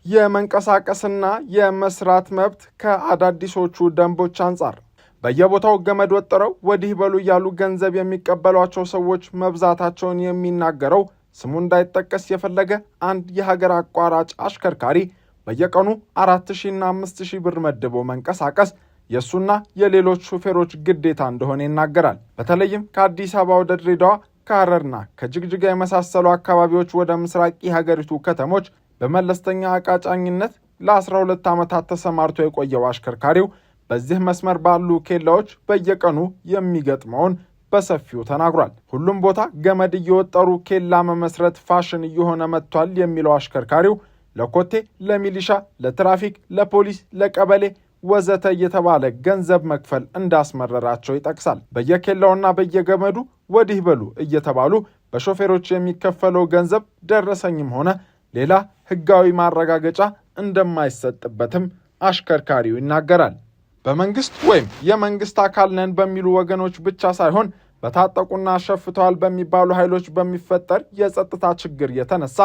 የመንቀሳቀስና የመስራት መብት ከአዳዲሶቹ ደንቦች አንጻር በየቦታው ገመድ ወጥረው ወዲህ በሉ ያሉ ገንዘብ የሚቀበሏቸው ሰዎች መብዛታቸውን የሚናገረው ስሙ እንዳይጠቀስ የፈለገ አንድ የሀገር አቋራጭ አሽከርካሪ በየቀኑ 4000 እና 5000 ብር መድቦ መንቀሳቀስ የሱና የሌሎች ሹፌሮች ግዴታ እንደሆነ ይናገራል። በተለይም ከአዲስ አበባ ወደ ድሬዳዋ፣ ከሐረርና ከጅግጅጋ የመሳሰሉ አካባቢዎች ወደ ምስራቅ የሀገሪቱ ከተሞች በመለስተኛ ዕቃ ጫኝነት ለ12 ዓመታት ተሰማርቶ የቆየው አሽከርካሪው በዚህ መስመር ባሉ ኬላዎች በየቀኑ የሚገጥመውን በሰፊው ተናግሯል። ሁሉም ቦታ ገመድ እየወጠሩ ኬላ መመስረት ፋሽን እየሆነ መጥቷል የሚለው አሽከርካሪው ለኮቴ፣ ለሚሊሻ፣ ለትራፊክ፣ ለፖሊስ፣ ለቀበሌ ወዘተ እየተባለ ገንዘብ መክፈል እንዳስመረራቸው ይጠቅሳል። በየኬላውና በየገመዱ ወዲህ በሉ እየተባሉ በሾፌሮች የሚከፈለው ገንዘብ ደረሰኝም ሆነ ሌላ ሕጋዊ ማረጋገጫ እንደማይሰጥበትም አሽከርካሪው ይናገራል። በመንግስት ወይም የመንግስት አካል ነን በሚሉ ወገኖች ብቻ ሳይሆን በታጠቁና ሸፍተዋል በሚባሉ ኃይሎች በሚፈጠር የጸጥታ ችግር የተነሳ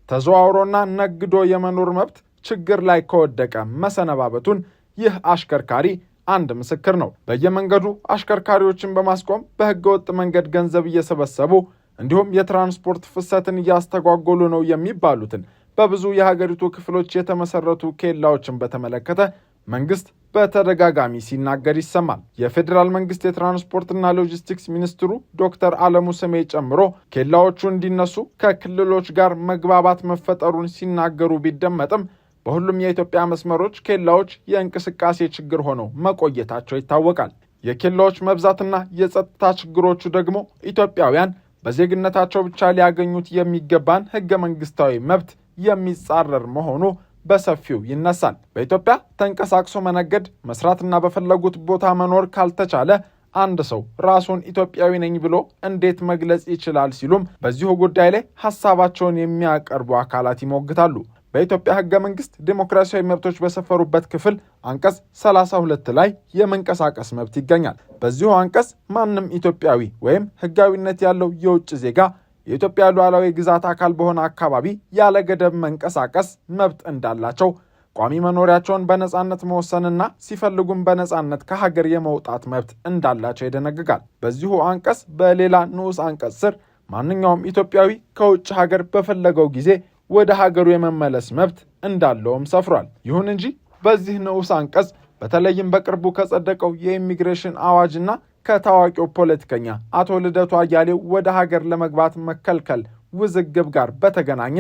ተዘዋውሮና ነግዶ የመኖር መብት ችግር ላይ ከወደቀ መሰነባበቱን ይህ አሽከርካሪ አንድ ምስክር ነው። በየመንገዱ አሽከርካሪዎችን በማስቆም በህገወጥ መንገድ ገንዘብ እየሰበሰቡ እንዲሁም የትራንስፖርት ፍሰትን እያስተጓጎሉ ነው የሚባሉትን በብዙ የሀገሪቱ ክፍሎች የተመሰረቱ ኬላዎችን በተመለከተ መንግስት በተደጋጋሚ ሲናገር ይሰማል። የፌዴራል መንግስት የትራንስፖርትና ሎጂስቲክስ ሚኒስትሩ ዶክተር አለሙ ስሜ ጨምሮ ኬላዎቹ እንዲነሱ ከክልሎች ጋር መግባባት መፈጠሩን ሲናገሩ ቢደመጥም በሁሉም የኢትዮጵያ መስመሮች ኬላዎች የእንቅስቃሴ ችግር ሆነው መቆየታቸው ይታወቃል። የኬላዎች መብዛትና የጸጥታ ችግሮቹ ደግሞ ኢትዮጵያውያን በዜግነታቸው ብቻ ሊያገኙት የሚገባን ህገ መንግስታዊ መብት የሚጻረር መሆኑ በሰፊው ይነሳል። በኢትዮጵያ ተንቀሳቅሶ መነገድ፣ መስራትና በፈለጉት ቦታ መኖር ካልተቻለ አንድ ሰው ራሱን ኢትዮጵያዊ ነኝ ብሎ እንዴት መግለጽ ይችላል ሲሉም በዚሁ ጉዳይ ላይ ሐሳባቸውን የሚያቀርቡ አካላት ይሞግታሉ። በኢትዮጵያ ህገ መንግስት ዲሞክራሲያዊ መብቶች በሰፈሩበት ክፍል አንቀጽ 32 ላይ የመንቀሳቀስ መብት ይገኛል። በዚሁ አንቀጽ ማንም ኢትዮጵያዊ ወይም ህጋዊነት ያለው የውጭ ዜጋ የኢትዮጵያ ሉዓላዊ ግዛት አካል በሆነ አካባቢ ያለ ገደብ መንቀሳቀስ መብት እንዳላቸው፣ ቋሚ መኖሪያቸውን በነጻነት መወሰንና ሲፈልጉም በነጻነት ከሀገር የመውጣት መብት እንዳላቸው ይደነግጋል። በዚሁ አንቀጽ በሌላ ንዑስ አንቀጽ ስር ማንኛውም ኢትዮጵያዊ ከውጭ ሀገር በፈለገው ጊዜ ወደ ሀገሩ የመመለስ መብት እንዳለውም ሰፍሯል። ይሁን እንጂ በዚህ ንዑስ አንቀጽ በተለይም በቅርቡ ከጸደቀው የኢሚግሬሽን አዋጅና ከታዋቂው ፖለቲከኛ አቶ ልደቱ አያሌው ወደ ሀገር ለመግባት መከልከል ውዝግብ ጋር በተገናኘ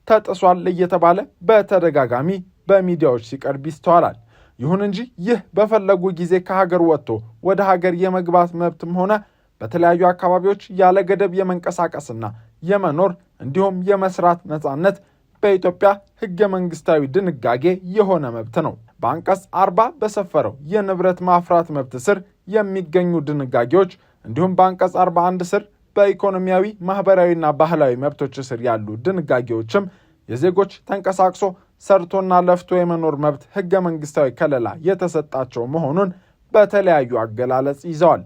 ተጥሷል እየተባለ በተደጋጋሚ በሚዲያዎች ሲቀርብ ይስተዋላል። ይሁን እንጂ ይህ በፈለጉ ጊዜ ከሀገር ወጥቶ ወደ ሀገር የመግባት መብትም ሆነ በተለያዩ አካባቢዎች ያለ ገደብ የመንቀሳቀስና የመኖር እንዲሁም የመስራት ነጻነት በኢትዮጵያ ህገ መንግስታዊ ድንጋጌ የሆነ መብት ነው። በአንቀጽ 40 በሰፈረው የንብረት ማፍራት መብት ስር የሚገኙ ድንጋጌዎች እንዲሁም በአንቀጽ 41 ስር በኢኮኖሚያዊ ማህበራዊና ባህላዊ መብቶች ስር ያሉ ድንጋጌዎችም የዜጎች ተንቀሳቅሶ ሰርቶና ለፍቶ የመኖር መብት ህገ መንግስታዊ ከለላ የተሰጣቸው መሆኑን በተለያዩ አገላለጽ ይዘዋል።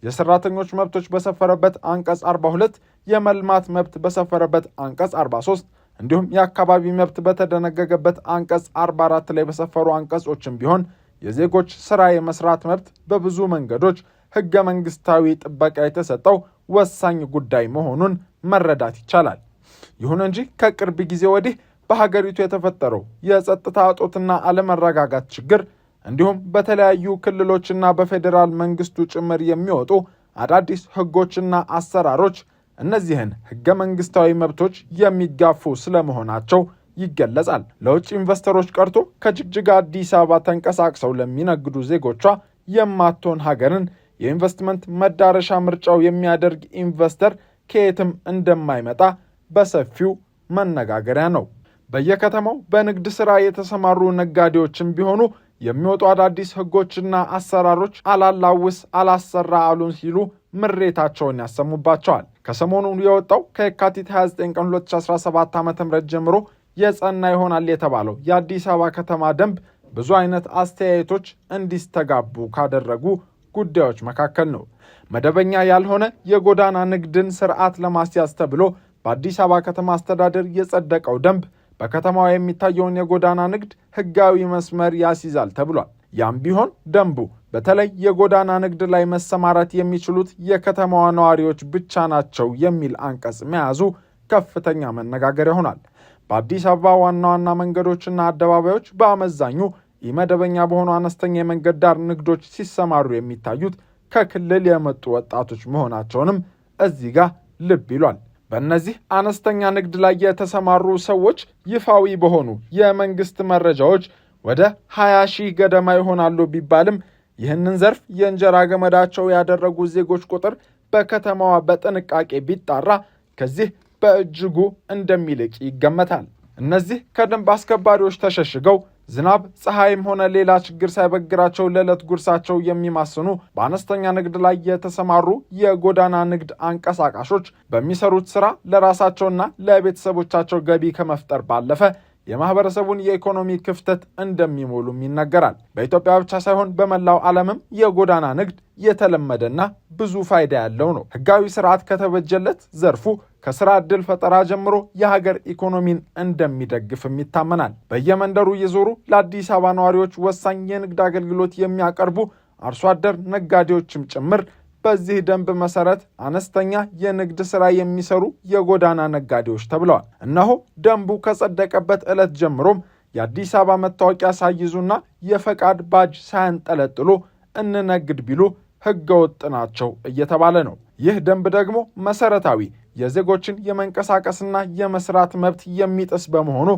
የሰራተኞች መብቶች በሰፈረበት አንቀጽ 42፣ የመልማት መብት በሰፈረበት አንቀጽ 43 እንዲሁም የአካባቢ መብት በተደነገገበት አንቀጽ 44 ላይ በሰፈሩ አንቀጾችም ቢሆን የዜጎች ስራ የመስራት መብት በብዙ መንገዶች ህገ መንግስታዊ ጥበቃ የተሰጠው ወሳኝ ጉዳይ መሆኑን መረዳት ይቻላል። ይሁን እንጂ ከቅርብ ጊዜ ወዲህ በሀገሪቱ የተፈጠረው የጸጥታ እጦትና አለመረጋጋት ችግር እንዲሁም በተለያዩ ክልሎችና በፌዴራል መንግስቱ ጭምር የሚወጡ አዳዲስ ህጎችና አሰራሮች እነዚህን ህገ መንግስታዊ መብቶች የሚጋፉ ስለመሆናቸው ይገለጻል። ለውጭ ኢንቨስተሮች ቀርቶ ከጅግጅጋ አዲስ አበባ ተንቀሳቅሰው ለሚነግዱ ዜጎቿ የማትሆን ሀገርን የኢንቨስትመንት መዳረሻ ምርጫው የሚያደርግ ኢንቨስተር ከየትም እንደማይመጣ በሰፊው መነጋገሪያ ነው። በየከተማው በንግድ ሥራ የተሰማሩ ነጋዴዎችም ቢሆኑ የሚወጡ አዳዲስ ህጎችና አሰራሮች አላላውስ አላሰራ አሉን ሲሉ ምሬታቸውን ያሰሙባቸዋል። ከሰሞኑ የወጣው ከየካቲት 29 ቀን 2017 ዓ.ም ጀምሮ የጸና ይሆናል የተባለው የአዲስ አበባ ከተማ ደንብ ብዙ አይነት አስተያየቶች እንዲስተጋቡ ካደረጉ ጉዳዮች መካከል ነው። መደበኛ ያልሆነ የጎዳና ንግድን ስርዓት ለማስያዝ ተብሎ በአዲስ አበባ ከተማ አስተዳደር የጸደቀው ደንብ በከተማዋ የሚታየውን የጎዳና ንግድ ህጋዊ መስመር ያስይዛል ተብሏል። ያም ቢሆን ደንቡ በተለይ የጎዳና ንግድ ላይ መሰማራት የሚችሉት የከተማዋ ነዋሪዎች ብቻ ናቸው የሚል አንቀጽ መያዙ ከፍተኛ መነጋገሪያ ሆኗል። በአዲስ አበባ ዋና ዋና መንገዶችና አደባባዮች በአመዛኙ ኢመደበኛ በሆኑ አነስተኛ የመንገድ ዳር ንግዶች ሲሰማሩ የሚታዩት ከክልል የመጡ ወጣቶች መሆናቸውንም እዚህ ጋር ልብ ይሏል። በእነዚህ አነስተኛ ንግድ ላይ የተሰማሩ ሰዎች ይፋዊ በሆኑ የመንግስት መረጃዎች ወደ 20 ሺህ ገደማ ይሆናሉ ቢባልም ይህንን ዘርፍ የእንጀራ ገመዳቸው ያደረጉ ዜጎች ቁጥር በከተማዋ በጥንቃቄ ቢጣራ ከዚህ በእጅጉ እንደሚልቅ ይገመታል። እነዚህ ከደንብ አስከባሪዎች ተሸሽገው ዝናብ፣ ፀሐይም ሆነ ሌላ ችግር ሳይበግራቸው ለዕለት ጉርሳቸው የሚማስኑ በአነስተኛ ንግድ ላይ የተሰማሩ የጎዳና ንግድ አንቀሳቃሾች በሚሰሩት ስራ ለራሳቸውና ለቤተሰቦቻቸው ገቢ ከመፍጠር ባለፈ የማህበረሰቡን የኢኮኖሚ ክፍተት እንደሚሞሉም ይነገራል። በኢትዮጵያ ብቻ ሳይሆን በመላው ዓለምም የጎዳና ንግድ የተለመደና ብዙ ፋይዳ ያለው ነው። ህጋዊ ስርዓት ከተበጀለት ዘርፉ ከስራ ዕድል ፈጠራ ጀምሮ የሀገር ኢኮኖሚን እንደሚደግፍም ይታመናል። በየመንደሩ እየዞሩ ለአዲስ አበባ ነዋሪዎች ወሳኝ የንግድ አገልግሎት የሚያቀርቡ አርሶ አደር ነጋዴዎችም ጭምር በዚህ ደንብ መሰረት አነስተኛ የንግድ ስራ የሚሰሩ የጎዳና ነጋዴዎች ተብለዋል። እነሆ ደንቡ ከጸደቀበት ዕለት ጀምሮም የአዲስ አበባ መታወቂያ ሳይዙና የፈቃድ ባጅ ሳያንጠለጥሉ እንነግድ ቢሉ ህገወጥ ናቸው እየተባለ ነው። ይህ ደንብ ደግሞ መሰረታዊ የዜጎችን የመንቀሳቀስና የመስራት መብት የሚጥስ በመሆኑ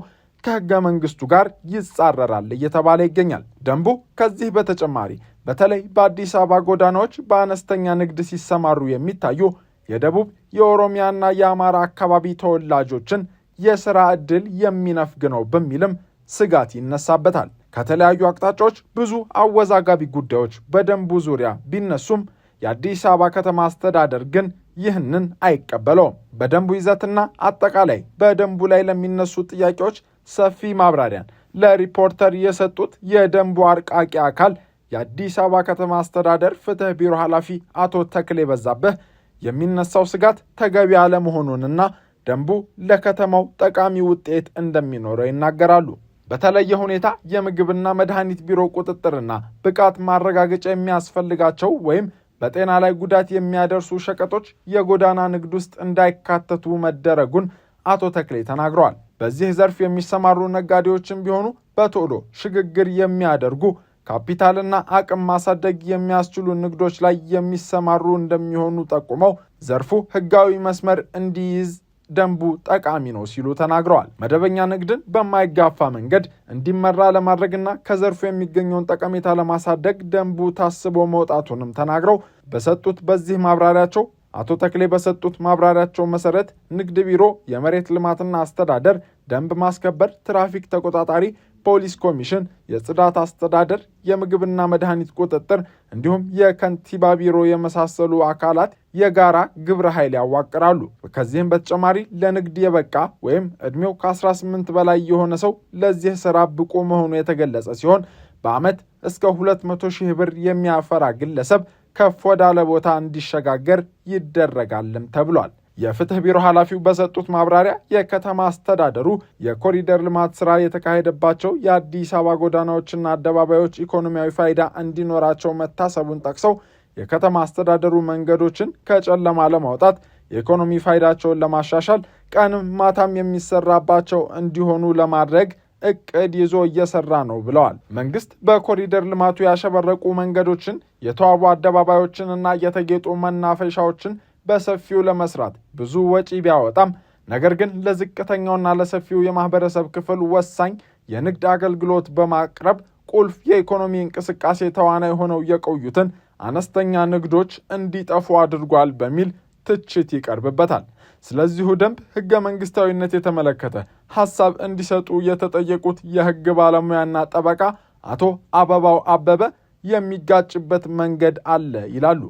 ከህገ መንግስቱ ጋር ይጻረራል እየተባለ ይገኛል። ደንቡ ከዚህ በተጨማሪ በተለይ በአዲስ አበባ ጎዳናዎች በአነስተኛ ንግድ ሲሰማሩ የሚታዩ የደቡብ የኦሮሚያና የአማራ አካባቢ ተወላጆችን የሥራ ዕድል የሚነፍግ ነው በሚልም ስጋት ይነሳበታል። ከተለያዩ አቅጣጫዎች ብዙ አወዛጋቢ ጉዳዮች በደንቡ ዙሪያ ቢነሱም የአዲስ አበባ ከተማ አስተዳደር ግን ይህንን አይቀበለውም። በደንቡ ይዘትና አጠቃላይ በደንቡ ላይ ለሚነሱ ጥያቄዎች ሰፊ ማብራሪያን ለሪፖርተር የሰጡት የደንቡ አርቃቂ አካል የአዲስ አበባ ከተማ አስተዳደር ፍትህ ቢሮ ኃላፊ አቶ ተክሌ በዛብህ የሚነሳው ስጋት ተገቢ አለመሆኑንና ደንቡ ለከተማው ጠቃሚ ውጤት እንደሚኖረው ይናገራሉ። በተለየ ሁኔታ የምግብና መድኃኒት ቢሮ ቁጥጥርና ብቃት ማረጋገጫ የሚያስፈልጋቸው ወይም በጤና ላይ ጉዳት የሚያደርሱ ሸቀጦች የጎዳና ንግድ ውስጥ እንዳይካተቱ መደረጉን አቶ ተክሌ ተናግረዋል። በዚህ ዘርፍ የሚሰማሩ ነጋዴዎችም ቢሆኑ በቶሎ ሽግግር የሚያደርጉ ካፒታልና አቅም ማሳደግ የሚያስችሉ ንግዶች ላይ የሚሰማሩ እንደሚሆኑ ጠቁመው ዘርፉ ህጋዊ መስመር እንዲይዝ ደንቡ ጠቃሚ ነው ሲሉ ተናግረዋል። መደበኛ ንግድን በማይጋፋ መንገድ እንዲመራ ለማድረግና ከዘርፉ የሚገኘውን ጠቀሜታ ለማሳደግ ደንቡ ታስቦ መውጣቱንም ተናግረው በሰጡት በዚህ ማብራሪያቸው አቶ ተክሌ በሰጡት ማብራሪያቸው መሰረት ንግድ ቢሮ፣ የመሬት ልማትና አስተዳደር፣ ደንብ ማስከበር፣ ትራፊክ ተቆጣጣሪ፣ ፖሊስ ኮሚሽን፣ የጽዳት አስተዳደር፣ የምግብና መድኃኒት ቁጥጥር እንዲሁም የከንቲባ ቢሮ የመሳሰሉ አካላት የጋራ ግብረ ኃይል ያዋቅራሉ። ከዚህም በተጨማሪ ለንግድ የበቃ ወይም ዕድሜው ከ18 በላይ የሆነ ሰው ለዚህ ስራ ብቁ መሆኑ የተገለጸ ሲሆን በዓመት እስከ 200 ሺህ ብር የሚያፈራ ግለሰብ ከፍ ወዳለ ቦታ እንዲሸጋገር ይደረጋልም ተብሏል። የፍትህ ቢሮ ኃላፊው በሰጡት ማብራሪያ የከተማ አስተዳደሩ የኮሪደር ልማት ስራ የተካሄደባቸው የአዲስ አበባ ጎዳናዎችና አደባባዮች ኢኮኖሚያዊ ፋይዳ እንዲኖራቸው መታሰቡን ጠቅሰው የከተማ አስተዳደሩ መንገዶችን ከጨለማ ለማውጣት የኢኮኖሚ ፋይዳቸውን ለማሻሻል ቀንም ማታም የሚሰራባቸው እንዲሆኑ ለማድረግ እቅድ ይዞ እየሰራ ነው ብለዋል። መንግስት በኮሪደር ልማቱ ያሸበረቁ መንገዶችን፣ የተዋቡ አደባባዮችንና የተጌጡ መናፈሻዎችን በሰፊው ለመስራት ብዙ ወጪ ቢያወጣም ነገር ግን ለዝቅተኛውና ለሰፊው የማህበረሰብ ክፍል ወሳኝ የንግድ አገልግሎት በማቅረብ ቁልፍ የኢኮኖሚ እንቅስቃሴ ተዋናይ ሆነው የቆዩትን አነስተኛ ንግዶች እንዲጠፉ አድርጓል በሚል ትችት ይቀርብበታል። ስለዚሁ ደንብ ህገ መንግስታዊነት የተመለከተ ሐሳብ እንዲሰጡ የተጠየቁት የህግ ባለሙያና ጠበቃ አቶ አበባው አበበ የሚጋጭበት መንገድ አለ ይላሉ።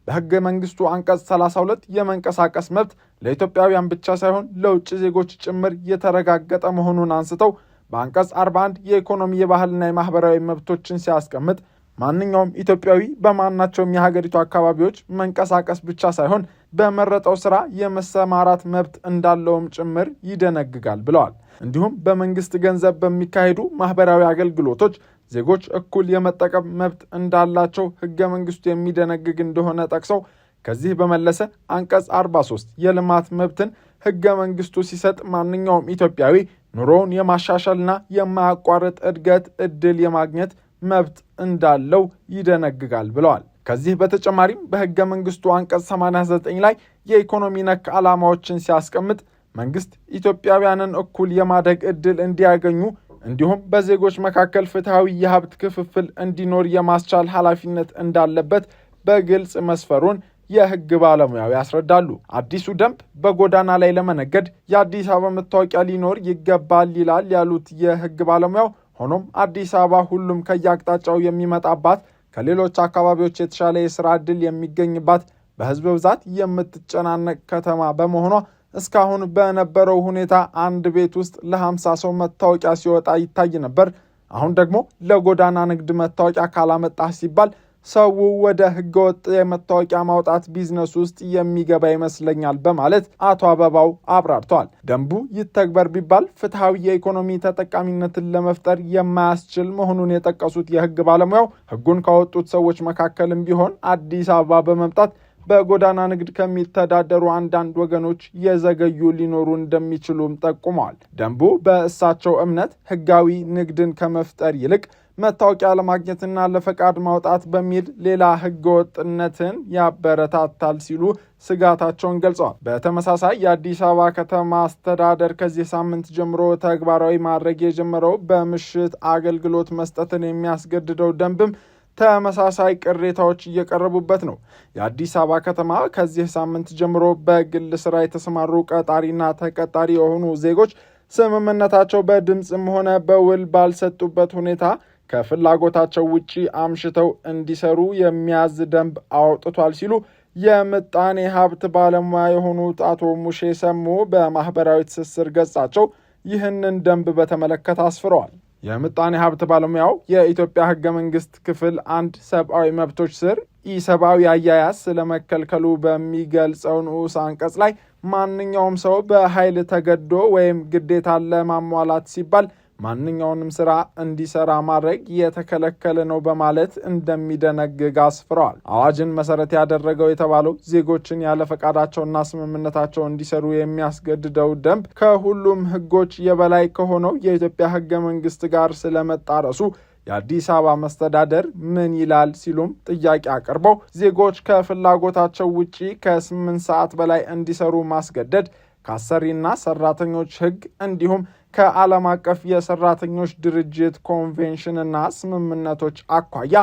በህገ መንግስቱ አንቀጽ 32 የመንቀሳቀስ መብት ለኢትዮጵያውያን ብቻ ሳይሆን ለውጭ ዜጎች ጭምር የተረጋገጠ መሆኑን አንስተው በአንቀጽ 41 የኢኮኖሚ የባህልና የማህበራዊ መብቶችን ሲያስቀምጥ ማንኛውም ኢትዮጵያዊ በማናቸውም የሀገሪቱ አካባቢዎች መንቀሳቀስ ብቻ ሳይሆን በመረጠው ስራ የመሰማራት መብት እንዳለውም ጭምር ይደነግጋል ብለዋል። እንዲሁም በመንግስት ገንዘብ በሚካሄዱ ማህበራዊ አገልግሎቶች ዜጎች እኩል የመጠቀም መብት እንዳላቸው ህገ መንግስቱ የሚደነግግ እንደሆነ ጠቅሰው ከዚህ በመለሰ አንቀጽ 43 የልማት መብትን ህገ መንግስቱ ሲሰጥ ማንኛውም ኢትዮጵያዊ ኑሮውን የማሻሻልና የማያቋርጥ እድገት እድል የማግኘት መብት እንዳለው ይደነግጋል ብለዋል። ከዚህ በተጨማሪም በህገ መንግስቱ አንቀጽ 89 ላይ የኢኮኖሚ ነክ ዓላማዎችን ሲያስቀምጥ መንግስት ኢትዮጵያውያንን እኩል የማደግ እድል እንዲያገኙ እንዲሁም በዜጎች መካከል ፍትሐዊ የሀብት ክፍፍል እንዲኖር የማስቻል ኃላፊነት እንዳለበት በግልጽ መስፈሩን የህግ ባለሙያው ያስረዳሉ። አዲሱ ደንብ በጎዳና ላይ ለመነገድ የአዲስ አበባ መታወቂያ ሊኖር ይገባል ይላል ያሉት የህግ ባለሙያው፣ ሆኖም አዲስ አበባ ሁሉም ከየአቅጣጫው የሚመጣባት ከሌሎች አካባቢዎች የተሻለ የስራ ዕድል የሚገኝባት በህዝብ ብዛት የምትጨናነቅ ከተማ በመሆኗ እስካሁን በነበረው ሁኔታ አንድ ቤት ውስጥ ለ50 ሰው መታወቂያ ሲወጣ ይታይ ነበር። አሁን ደግሞ ለጎዳና ንግድ መታወቂያ ካላመጣህ ሲባል ሰው ወደ ህገወጥ የመታወቂያ ማውጣት ቢዝነስ ውስጥ የሚገባ ይመስለኛል በማለት አቶ አበባው አብራርተዋል። ደንቡ ይተግበር ቢባል ፍትሐዊ የኢኮኖሚ ተጠቃሚነትን ለመፍጠር የማያስችል መሆኑን የጠቀሱት የህግ ባለሙያው ህጉን ካወጡት ሰዎች መካከልም ቢሆን አዲስ አበባ በመምጣት በጎዳና ንግድ ከሚተዳደሩ አንዳንድ ወገኖች የዘገዩ ሊኖሩ እንደሚችሉም ጠቁመዋል። ደንቡ በእሳቸው እምነት ህጋዊ ንግድን ከመፍጠር ይልቅ መታወቂያ ለማግኘትና ለፈቃድ ማውጣት በሚል ሌላ ህገወጥነትን ያበረታታል ሲሉ ስጋታቸውን ገልጸዋል። በተመሳሳይ የአዲስ አበባ ከተማ አስተዳደር ከዚህ ሳምንት ጀምሮ ተግባራዊ ማድረግ የጀመረው በምሽት አገልግሎት መስጠትን የሚያስገድደው ደንብም ተመሳሳይ ቅሬታዎች እየቀረቡበት ነው። የአዲስ አበባ ከተማ ከዚህ ሳምንት ጀምሮ በግል ስራ የተሰማሩ ቀጣሪና ተቀጣሪ የሆኑ ዜጎች ስምምነታቸው በድምፅም ሆነ በውል ባልሰጡበት ሁኔታ ከፍላጎታቸው ውጪ አምሽተው እንዲሰሩ የሚያዝ ደንብ አውጥቷል ሲሉ የምጣኔ ሀብት ባለሙያ የሆኑት አቶ ሙሼ ሰሙ በማህበራዊ ትስስር ገጻቸው ይህንን ደንብ በተመለከተ አስፍረዋል። የምጣኔ ሀብት ባለሙያው የኢትዮጵያ ህገ መንግስት ክፍል 1 ሰብአዊ መብቶች ስር ኢሰብአዊ አያያዝ ስለመከልከሉ በሚገልጸው ንዑስ አንቀጽ ላይ ማንኛውም ሰው በኃይል ተገዶ ወይም ግዴታ ለማሟላት ሲባል ማንኛውንም ስራ እንዲሰራ ማድረግ የተከለከለ ነው በማለት እንደሚደነግግ አስፍረዋል። አዋጅን መሰረት ያደረገው የተባለው ዜጎችን ያለ ፈቃዳቸውና ስምምነታቸው እንዲሰሩ የሚያስገድደው ደንብ ከሁሉም ህጎች የበላይ ከሆነው የኢትዮጵያ ህገ መንግስት ጋር ስለመጣረሱ የአዲስ አበባ መስተዳደር ምን ይላል ሲሉም ጥያቄ አቅርበው ዜጎች ከፍላጎታቸው ውጪ ከ8 ሰዓት በላይ እንዲሰሩ ማስገደድ ከአሰሪና ሰራተኞች ህግ እንዲሁም ከዓለም አቀፍ የሰራተኞች ድርጅት ኮንቬንሽንና ስምምነቶች አኳያ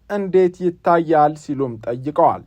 እንዴት ይታያል ሲሉም ጠይቀዋል።